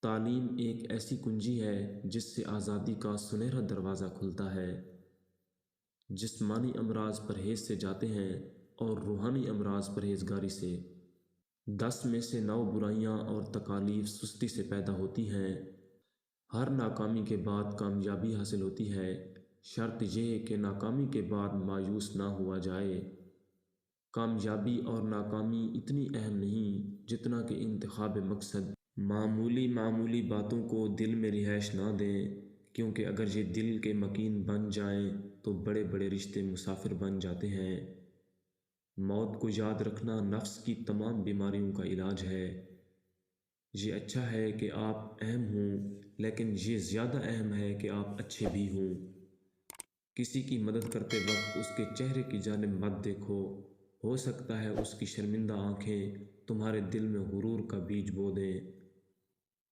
تعلیم ایک ایسی کنجی ہے جس سے آزادی کا سنہرا دروازہ کھلتا ہے۔ جسمانی امراض پرہیز سے جاتے ہیں اور روحانی امراض پرہیزگاری سے۔ 10 میں سے 9 برائیاں اور تکالیف سستی سے پیدا ہوتی ہیں۔ ہر ناکامی کے بعد کامیابی حاصل ہوتی ہے، شرط یہ ہے کہ ناکامی کے بعد مایوس نہ ہوا جائے۔ کامیابی اور ناکامی اتنی اہم نہیں جتنا کہ انتخاب مقصد۔ معمولی باتوں کو دل میں رہائش نہ دیں، کیونکہ اگر یہ دل کے مکین بن جائیں تو بڑے بڑے رشتے مسافر بن جاتے ہیں۔ موت کو یاد رکھنا نفس کی تمام بیماریوں کا علاج ہے۔ یہ اچھا ہے کہ آپ اہم ہوں، لیکن یہ زیادہ اہم ہے کہ آپ اچھے بھی ہوں۔ کسی کی مدد کرتے وقت اس کے چہرے کی جانب مت دیکھو، ہو سکتا ہے اس کی شرمندہ آنکھیں تمہارے دل میں غرور کا بیج بو دیں۔